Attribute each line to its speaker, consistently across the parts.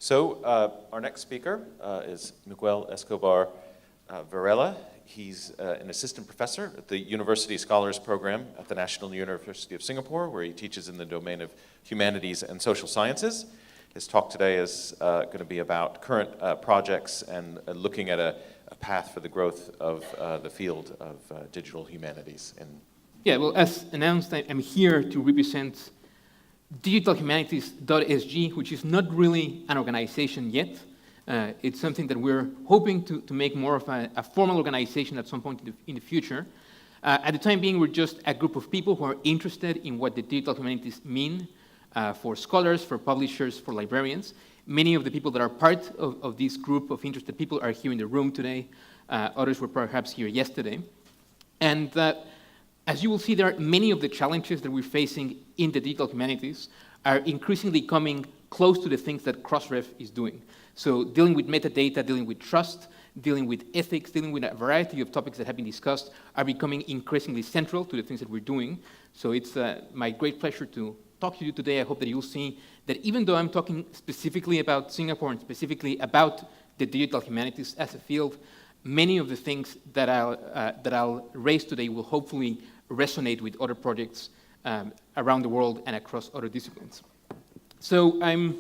Speaker 1: So our next speaker is Miguel Escobar Varela. He's an assistant professor at the University Scholars Program at the National University of Singapore, where he teaches in the domain of humanities and social sciences. His talk today is going to be about current projects and looking at a path for the growth of the field of digital humanities.
Speaker 2: Yeah, well, as announced, I'm here to represent digitalhumanities.sg, which is not really an organization yet. It's something that we're hoping to make more of a formal organization at some point in the future. At the time being, we're just a group of people who are interested in what the digital humanities mean for scholars, for publishers, for librarians. Many of the people that are part of this group of interested people are here in the room today. Others were perhaps here yesterday. And as you will see, there are many of the challenges that we're facing in the digital humanities are increasingly coming close to the things that Crossref is doing. So dealing with metadata, dealing with trust, dealing with ethics, dealing with a variety of topics that have been discussed are becoming increasingly central to the things that we're doing. So it's my great pleasure to talk to you today. I hope that you'll see that even though I'm talking specifically about Singapore and specifically about the digital humanities as a field, many of the things that I'll raise today will hopefully resonate with other projects around the world and across other disciplines. So I'm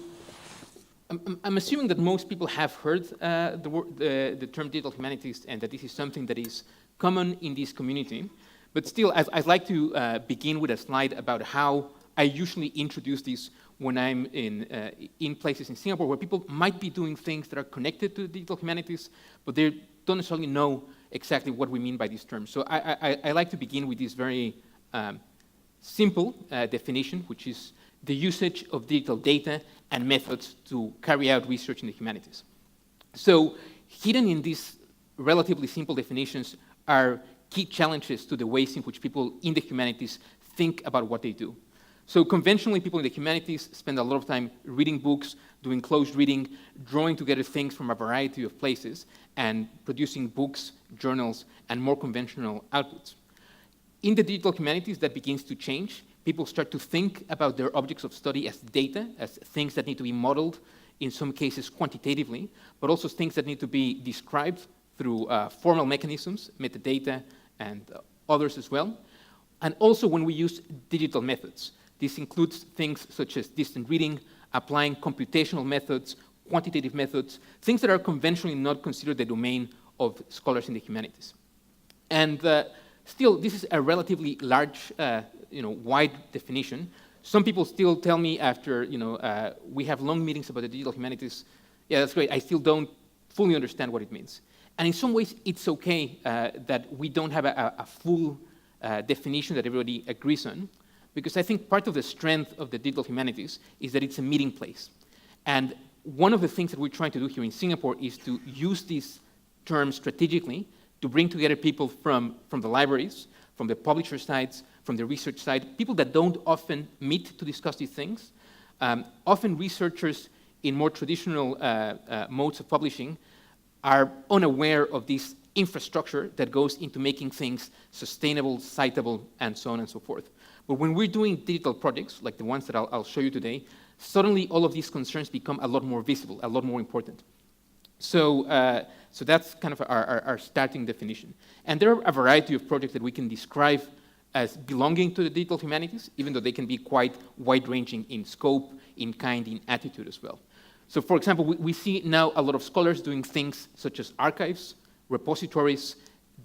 Speaker 2: assuming that most people have heard the term digital humanities and that this is something that is common in this community. But still, I'd like to begin with a slide about how I usually introduce this when I'm in places in Singapore where people might be doing things that are connected to the digital humanities, but they don't necessarily know exactly what we mean by this term. So I like to begin with this very simple definition, which is the usage of digital data and methods to carry out research in the humanities. So hidden in these relatively simple definitions are key challenges to the ways in which people in the humanities think about what they do. So conventionally, people in the humanities spend a lot of time reading books, doing close reading, drawing together things from a variety of places, and producing books, journals, and more conventional outputs. In the digital humanities, that begins to change. People start to think about their objects of study as data, as things that need to be modeled, in some cases quantitatively, but also things that need to be described through formal mechanisms, metadata, and others as well. And also when we use digital methods. This includes things such as distant reading, applying computational methods, quantitative methods, things that are conventionally not considered the domain of scholars in the humanities. And still, this is a relatively large, wide definition. Some people still tell me after, we have long meetings about the digital humanities, yeah, that's great, I still don't fully understand what it means. And in some ways, it's okay that we don't have a full definition that everybody agrees on, because I think part of the strength of the digital humanities is that it's a meeting place. And one of the things that we're trying to do here in Singapore is to use these terms strategically to bring together people from the libraries, from the publisher sides, from the research side, people that don't often meet to discuss these things. Often researchers in more traditional modes of publishing are unaware of this infrastructure that goes into making things sustainable, citable, and so on and so forth. But when we're doing digital projects, like the ones that I'll show you today, suddenly all of these concerns become a lot more visible, a lot more important. So that's kind of our starting definition. And there are a variety of projects that we can describe as belonging to the digital humanities, even though they can be quite wide-ranging in scope, in kind, in attitude as well. So for example, we see now a lot of scholars doing things such as archives, repositories,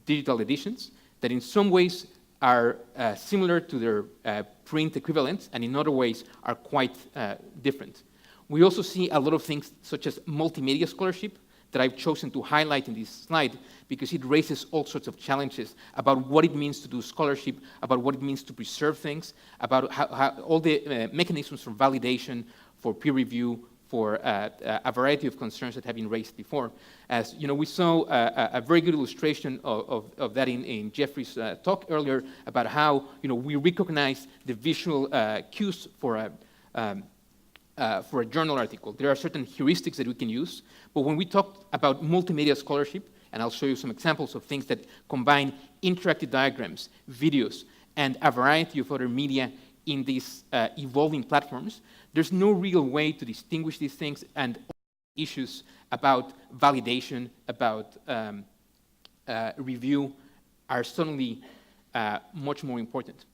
Speaker 2: digital editions, that in some ways are similar to their print equivalents, and in other ways are quite different. We also see a lot of things such as multimedia scholarship that I've chosen to highlight in this slide because it raises all sorts of challenges about what it means to do scholarship, about what it means to preserve things, about how all the mechanisms for validation, for peer review, for a variety of concerns that have been raised before. As we saw a very good illustration of that in Jeffrey's talk earlier about how we recognize the visual cues for a journal article. There are certain heuristics that we can use, but when we talk about multimedia scholarship, and I'll show you some examples of things that combine interactive diagrams, videos, and a variety of other media in these evolving platforms, there's no real way to distinguish these things, and issues about validation, about review are suddenly much more important.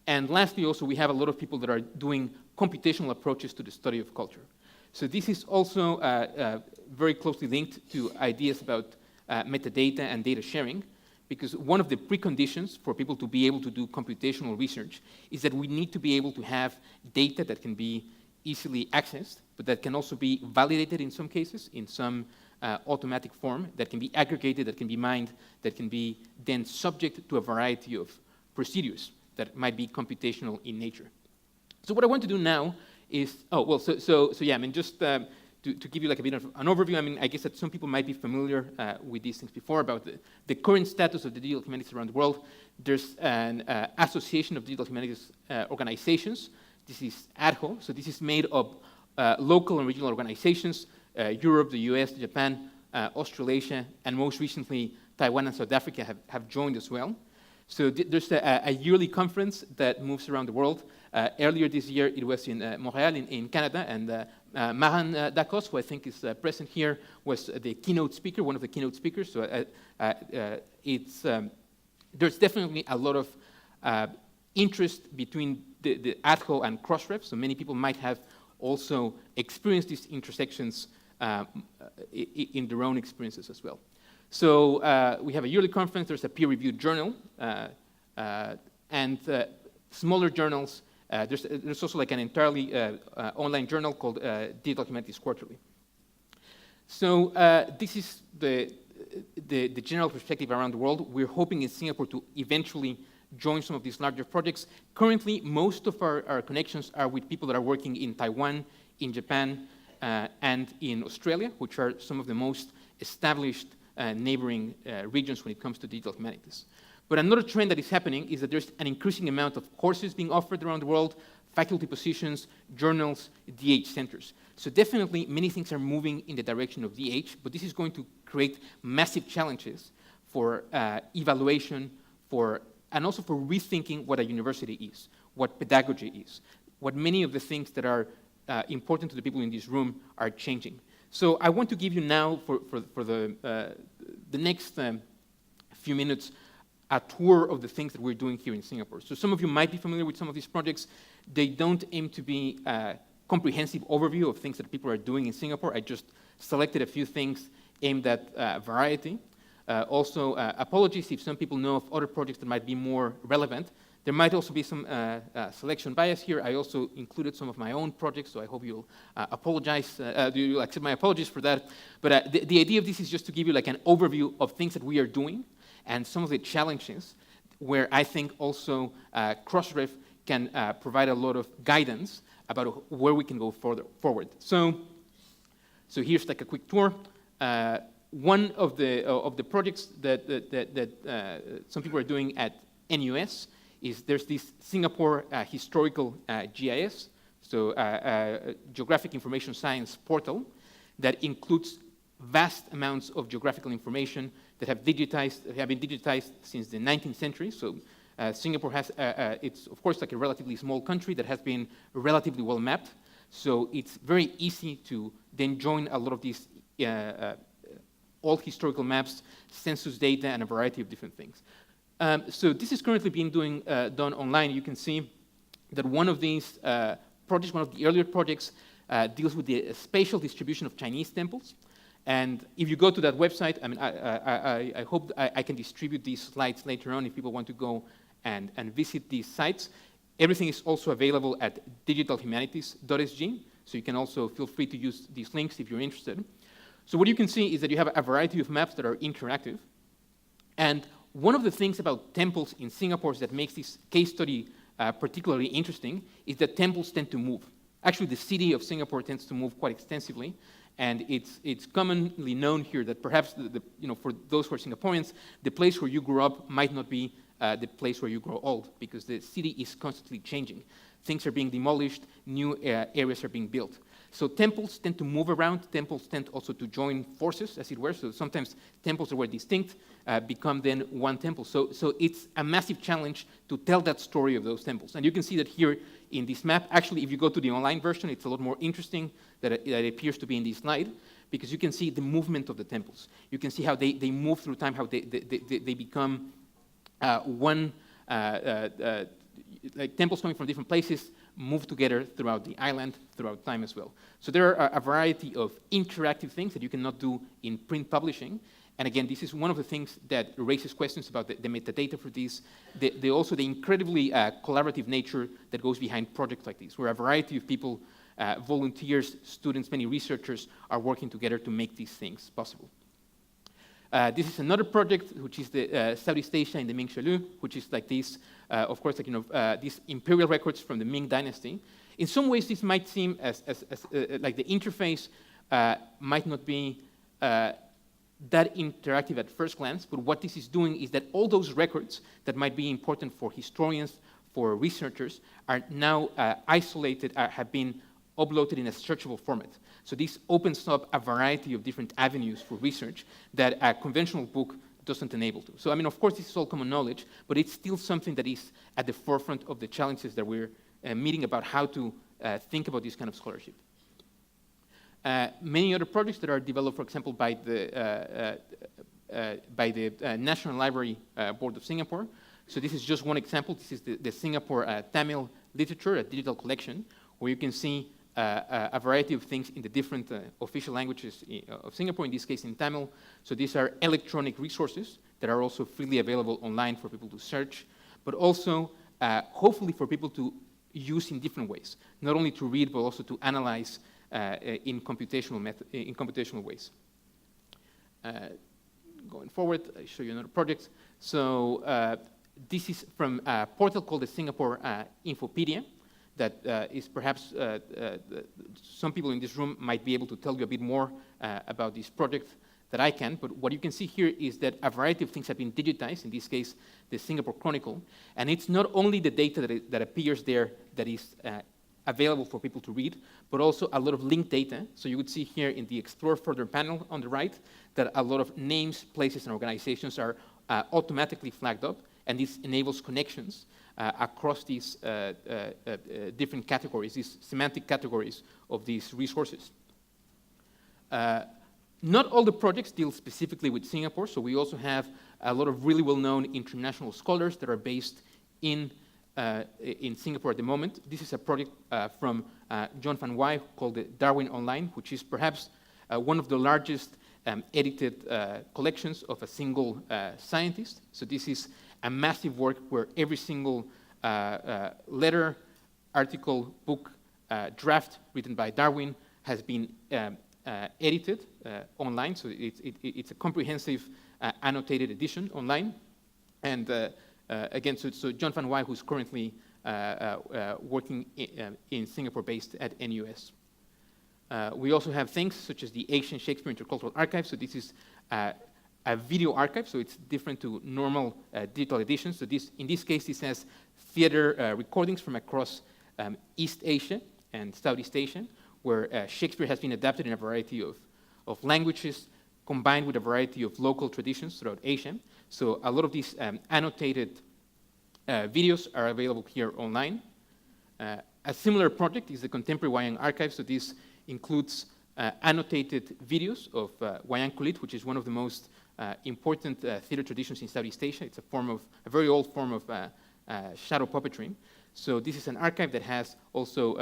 Speaker 2: And lastly, also, we have a lot of people that are doing computational approaches to the study of culture. So this is also very closely linked to ideas about metadata and data sharing, because one of the preconditions for people to be able to do computational research is that we need to be able to have data that can be easily accessed, but that can also be validated in some cases, in some automatic form, that can be aggregated, that can be mined, that can be then subject to a variety of procedures that might be computational in nature. So what I want to do now is, yeah, I mean, just to give you like a bit of an overview, I mean, I guess that some people might be familiar with these things before about the current status of the digital humanities around the world. There's an association of digital humanities organizations. This is ADHO, so this is made of local and regional organizations, Europe, the US, Japan, Australasia, and most recently, Taiwan and South Africa have joined as well. So there's a yearly conference that moves around the world. Earlier this year, it was in Montreal in Canada, and Maran Dacos, who I think is present here, was the keynote speaker, one of the keynote speakers. So there's definitely a lot of interest between the ADHO and Crossref, so many people might have also experienced these intersections in their own experiences as well. So we have a yearly conference, there's a peer-reviewed journal, and smaller journals. There's also like an entirely online journal called Digital Humanities Quarterly. So this is the general perspective around the world. We're hoping in Singapore to eventually join some of these larger projects. Currently, most of our connections are with people that are working in Taiwan, in Japan, and in Australia, which are some of the most established neighboring regions when it comes to digital humanities. But another trend that is happening is that there's an increasing amount of courses being offered around the world, faculty positions, journals, DH centers. So definitely many things are moving in the direction of DH, but this is going to create massive challenges for evaluation, and also for rethinking what a university is, what pedagogy is, what many of the things that are important to the people in this room are changing. So I want to give you now, for the next few minutes, a tour of the things that we're doing here in Singapore. So some of you might be familiar with some of these projects. They don't aim to be a comprehensive overview of things that people are doing in Singapore. I just selected a few things aimed at variety. Also, apologies if some people know of other projects that might be more relevant. There might also be some selection bias here. I also included some of my own projects, so I hope you'll you'll accept my apologies for that. But the idea of this is just to give you like an overview of things that we are doing and some of the challenges where I think also Crossref can provide a lot of guidance about where we can go forward. So here's like a quick tour. One of the projects that some people are doing at NUS is there's this Singapore historical GIS, so Geographic Information Science portal that includes vast amounts of geographical information that have been digitized since the 19th century. So Singapore has, it's of course like a relatively small country that has been relatively well mapped. So it's very easy to then join a lot of these old historical maps, census data, and a variety of different things. So this is currently being done online. You can see that one of these projects, one of the earlier projects, deals with the spatial distribution of Chinese temples. And if you go to that website, I mean, I hope I can distribute these slides later on if people want to go and visit these sites. Everything is also available at digitalhumanities.sg, so you can also feel free to use these links if you're interested. So what you can see is that you have a variety of maps that are interactive. And one of the things about temples in Singapore that makes this case study particularly interesting is that temples tend to move. Actually, the city of Singapore tends to move quite extensively. And it's commonly known here that perhaps, for those who are Singaporeans, the place where you grew up might not be the place where you grow old, because the city is constantly changing. Things are being demolished, new areas are being built. So temples tend to move around. Temples tend also to join forces, as it were. So sometimes temples that were distinct become then one temple. So it's a massive challenge to tell that story of those temples. And you can see that here in this map. Actually, if you go to the online version, it's a lot more interesting that it appears to be in this slide, because you can see the movement of the temples. You can see how they move through time, how they become like temples coming from different places move together throughout the island, throughout time as well. So there are a variety of interactive things that you cannot do in print publishing. And again, this is one of the things that raises questions about the metadata for these. Also the incredibly collaborative nature that goes behind projects like this, where a variety of people, volunteers, students, many researchers are working together to make these things possible. This is another project, which is the Southeast Asia in the Ming Shelu, which is like this, of course, like, these imperial records from the Ming Dynasty. In some ways, this might seem as like the interface might not be that interactive at first glance, but what this is doing is that all those records that might be important for historians, for researchers, are now isolated, have been uploaded in a searchable format. So this opens up a variety of different avenues for research that a conventional book doesn't enable to. So I mean, of course, this is all common knowledge, but it's still something that is at the forefront of the challenges that we're meeting about how to think about this kind of scholarship. Many other projects that are developed, for example, by the National Library Board of Singapore. So this is just one example. This is the Singapore Tamil Literature, a digital collection, where you can see a variety of things in the different official languages of Singapore, in this case in Tamil. So these are electronic resources that are also freely available online for people to search, but also hopefully for people to use in different ways, not only to read, but also to analyze in computational ways. Going forward, I show you another project. So this is from a portal called the Singapore Infopedia that is perhaps some people in this room might be able to tell you a bit more about this project that I can, but what you can see here is that a variety of things have been digitized, in this case, the Singapore Chronicle, and it's not only the data that appears there that is available for people to read, but also a lot of linked data. So you would see here in the Explore Further panel on the right that a lot of names, places, and organizations are automatically flagged up, and this enables connections across these different categories, these semantic categories of these resources. Not all the projects deal specifically with Singapore, so we also have a lot of really well-known international scholars that are based in Singapore at the moment. This is a project from John Van Wy called the Darwin Online, which is perhaps one of the largest edited collections of a single scientist. So this is a massive work where every single letter, article, book, draft written by Darwin has been edited online. So it's a comprehensive annotated edition online. And again, so John Van Wy, who's currently working in Singapore based at NUS. We also have things such as the Asian Shakespeare Intercultural Archive. So this is a video archive, so it's different to normal digital editions. So in this case, this has theater recordings from across East Asia and Southeast Asia, where Shakespeare has been adapted in a variety of languages, combined with a variety of local traditions throughout Asia. So a lot of these annotated videos are available here online. A similar project is the Contemporary Wayang Archive. So this includes annotated videos of Wayang Kulit, which is one of the most important theater traditions in Southeast Asia. It's a very old form of shadow puppetry. So this is an archive that has also,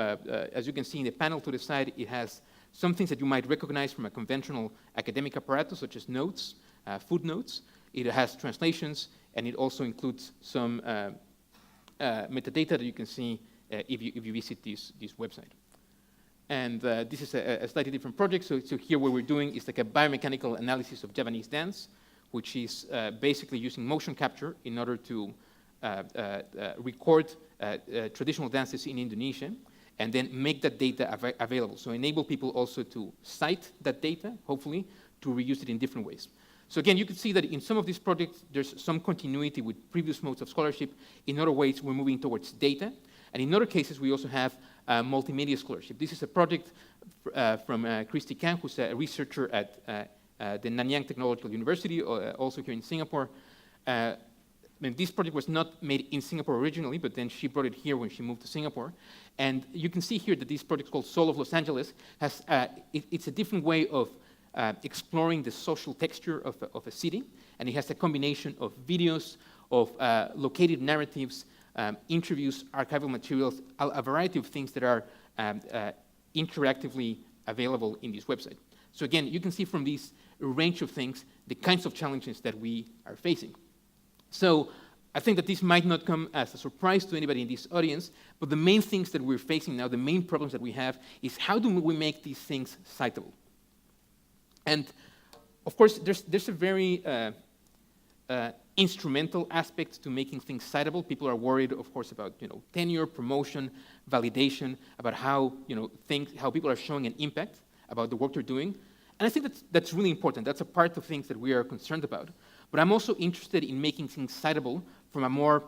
Speaker 2: as you can see in the panel to the side, it has some things that you might recognize from a conventional academic apparatus, such as notes, footnotes. It has translations, and it also includes some metadata that you can see if you visit this website. And this is a slightly different project. So here what we're doing is like a biomechanical analysis of Javanese dance, which is basically using motion capture in order to record traditional dances in Indonesia, and then make that data available. So enable people also to cite that data, hopefully, to reuse it in different ways. So again, you can see that in some of these projects, there's some continuity with previous modes of scholarship. In other ways, we're moving towards data. And in other cases, we also have multimedia scholarship. This is a project from Christy Kang, who's a researcher at the Nanyang Technological University, also here in Singapore. This project was not made in Singapore originally, but then she brought it here when she moved to Singapore. And you can see here that this project called Soul of Los Angeles has, it's a different way of exploring the social texture of a city, and it has a combination of videos, of located narratives, interviews, archival materials, a variety of things that are interactively available in this website. So again, you can see from this range of things the kinds of challenges that we are facing. So I think that this might not come as a surprise to anybody in this audience, but the main things that we're facing now, the main problems that we have, is how do we make these things citable? And of course, there's a very instrumental aspect to making things citable. People are worried, of course, about tenure, promotion, validation, about how how people are showing an impact about the work they're doing. And I think that's really important. That's a part of things that we are concerned about. But I'm also interested in making things citable from a more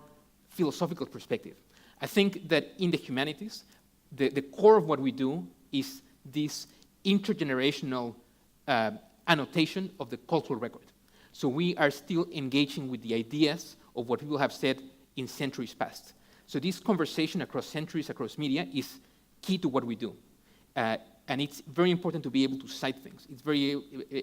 Speaker 2: philosophical perspective. I think that in the humanities, the core of what we do is this intergenerational annotation of the cultural record. So we are still engaging with the ideas of what people have said in centuries past. So this conversation across centuries, across media, is key to what we do. And it's very important to be able to cite things. It's very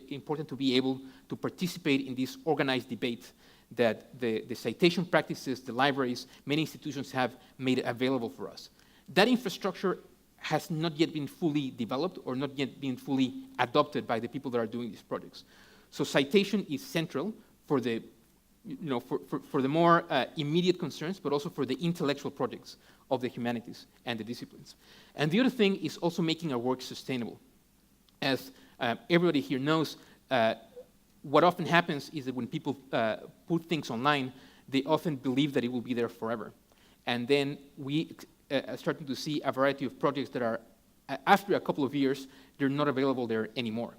Speaker 2: important to be able to participate in this organized debate that the citation practices, the libraries, many institutions have made available for us. That infrastructure has not yet been fully developed or not yet been fully adopted by the people that are doing these projects. So citation is central for the, for the more immediate concerns, but also for the intellectual projects of the humanities and the disciplines. And the other thing is also making our work sustainable. As everybody here knows, what often happens is that when people put things online, they often believe that it will be there forever. And then we are starting to see a variety of projects that are, after a couple of years, they're not available there anymore.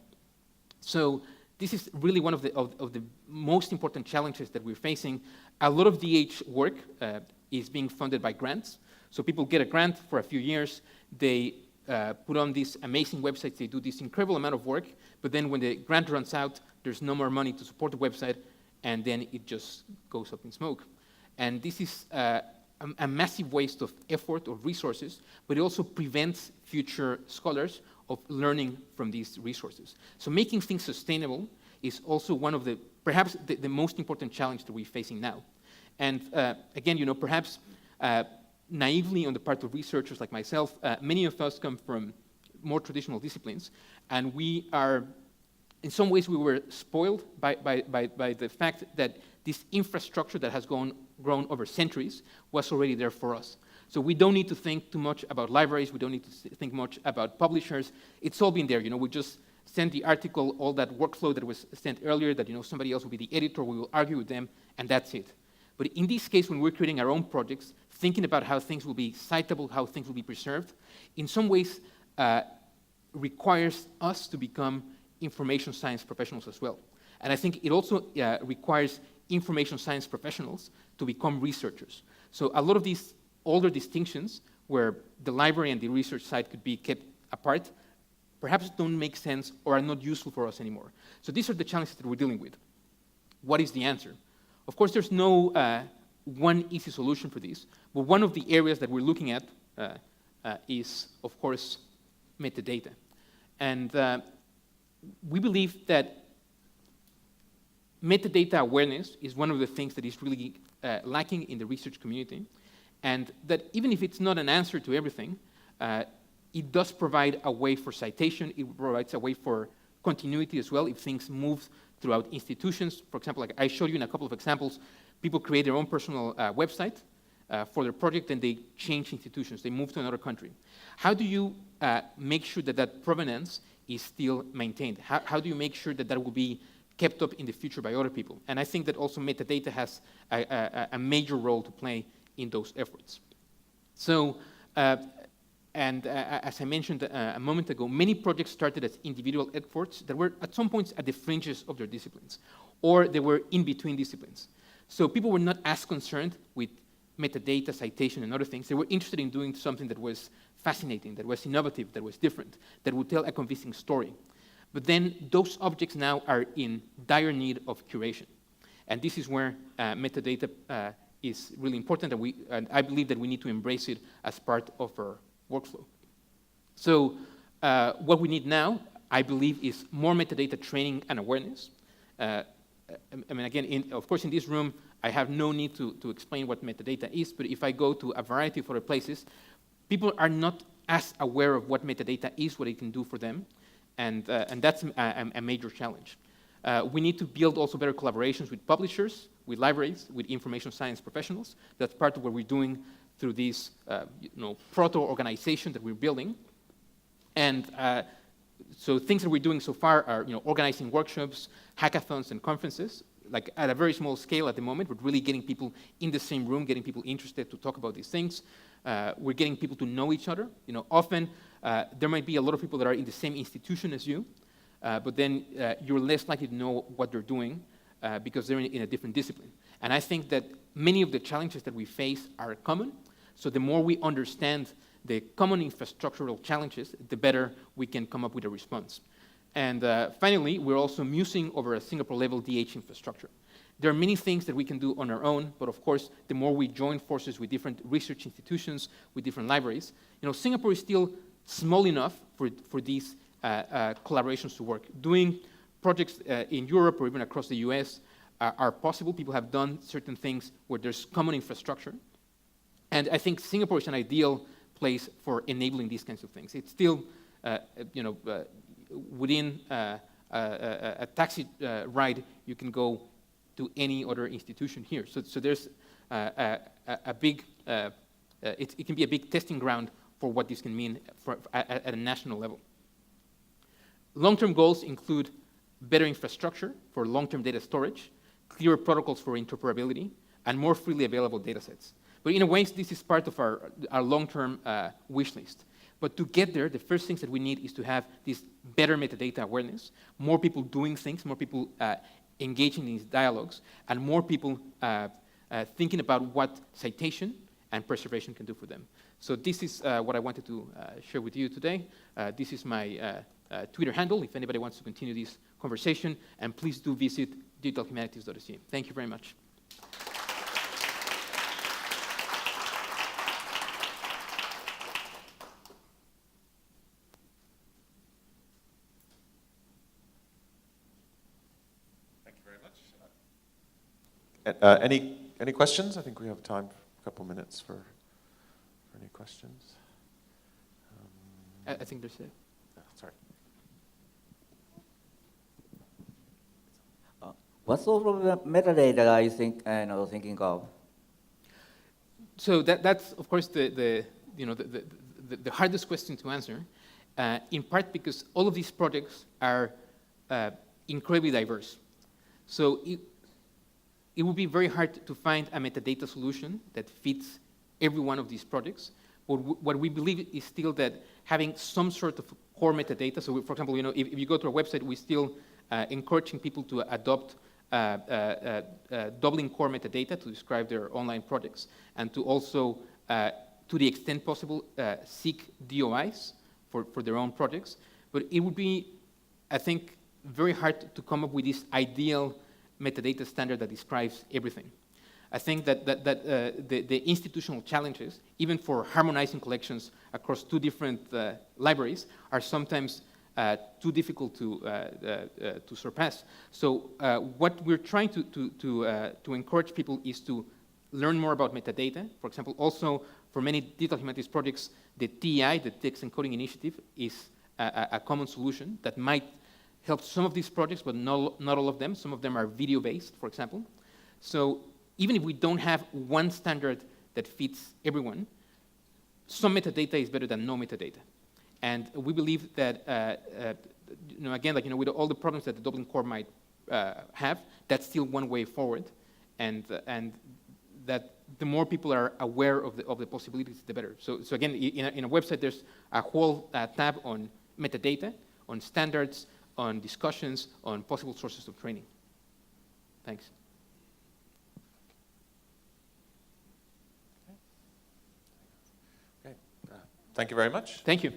Speaker 2: So this is really one of the most important challenges that we're facing. A lot of DH work is being funded by grants. So people get a grant for a few years, they put on these amazing websites, they do this incredible amount of work, but then when the grant runs out, there's no more money to support the website, and then it just goes up in smoke. And this is a massive waste of effort or resources, but it also prevents future scholars of learning from these resources. So making things sustainable is also one of perhaps the most important challenge that we're facing now. And again, perhaps naively on the part of researchers like myself, many of us come from more traditional disciplines, and we are, in some ways, we were spoiled by the fact that this infrastructure that has grown over centuries was already there for us. So we don't need to think too much about libraries, we don't need to think much about publishers. It's all been there, we just send the article, all that workflow that was sent earlier, that somebody else will be the editor, we will argue with them, and that's it. But in this case, when we're creating our own projects, thinking about how things will be citable, how things will be preserved, in some ways requires us to become information science professionals as well. And I think it also requires information science professionals to become researchers. So a lot of these older distinctions where the library and the research side could be kept apart perhaps don't make sense or are not useful for us anymore. So these are the challenges that we're dealing with. What is the answer? Of course, there's no one easy solution for this, but one of the areas that we're looking at is, of course, metadata. And we believe that metadata awareness is one of the things that is really lacking in the research community, and that even if it's not an answer to everything, it does provide a way for citation, it provides a way for continuity as well if things move throughout institutions. For example, like I showed you in a couple of examples, people create their own personal website for their project and they change institutions, they move to another country. How do you make sure that that provenance is still maintained? How do you make sure that that will be kept up in the future by other people? And I think that also metadata has a major role to play in those efforts. So, as I mentioned a moment ago, many projects started as individual efforts that were at some points at the fringes of their disciplines, or they were in between disciplines. So people were not as concerned with metadata, citation, and other things. They were interested in doing something that was fascinating, that was innovative, that was different, that would tell a convincing story. But then those objects now are in dire need of curation. And this is where metadata is really important, and I believe that we need to embrace it as part of our workflow. So what we need now, I believe, is more metadata training and awareness. I mean, again, of course, in this room, I have no need to explain what metadata is, but if I go to a variety of other places, people are not as aware of what metadata is, what it can do for them, and that's a major challenge. We need to build also better collaborations with publishers, with libraries, with information science professionals. That's part of what we're doing through this proto-organization that we're building. And so things that we're doing so far are organizing workshops, hackathons, and conferences, like at a very small scale at the moment, but really getting people in the same room, getting people interested to talk about these things. We're getting people to know each other. Often there might be a lot of people that are in the same institution as you, but then you're less likely to know what they're doing because they're in a different discipline. And I think that many of the challenges that we face are common. So the more we understand the common infrastructural challenges, the better we can come up with a response. And finally, we're also musing over a Singapore-level DH infrastructure. There are many things that we can do on our own, but of course, the more we join forces with different research institutions, with different libraries, Singapore is still small enough for these collaborations to work. Doing projects in Europe or even across the US are possible. People have done certain things where there's common infrastructure. And I think Singapore is an ideal place for enabling these kinds of things. It's still, within a taxi ride, you can go to any other institution here. So there's a big, it can be a big testing ground for what this can mean at a national level. Long-term goals include better infrastructure for long-term data storage, clearer protocols for interoperability, and more freely available data sets. But in a way, this is part of our long-term wish list. But to get there, the first things that we need is to have this better metadata awareness, more people doing things, more people engaging in these dialogues, and more people thinking about what citation and preservation can do for them. So this is what I wanted to share with you today. This is my Twitter handle, if anybody wants to continue this conversation, and please do visit digitalhumanities.ca. Thank you very much.
Speaker 1: Any questions? I think we have time for a couple minutes for any questions.
Speaker 2: I think there's a...
Speaker 1: Sorry.
Speaker 3: What sort of metadata are you thinking of?
Speaker 2: So that's of course the hardest question to answer, in part because all of these projects are incredibly diverse. So it would be very hard to find a metadata solution that fits every one of these projects. But what we believe is still that having some sort of core metadata, so for example, if you go to our website, we're still encouraging people to adopt doubling core metadata to describe their online projects, and to also, to the extent possible, seek DOIs for their own projects. But it would be, I think, very hard to come up with this ideal metadata standard that describes everything. I think that the institutional challenges, even for harmonizing collections across two different libraries, are sometimes too difficult to surpass. So what we're trying to encourage people is to learn more about metadata. For example, also for many digital humanities projects, the TEI, the Text Encoding Initiative, is a common solution that might help some of these projects, but not all of them. Some of them are video-based, for example. So even if we don't have one standard that fits everyone, some metadata is better than no metadata. And we believe that, again, with all the problems that the Dublin core might have, that's still one way forward. And that the more people are aware of the possibilities, the better. So again, in a website, there's a whole tab on metadata, on standards, on discussions, on possible sources of training. Thanks.
Speaker 1: Okay. Thank you very much.
Speaker 2: Thank you.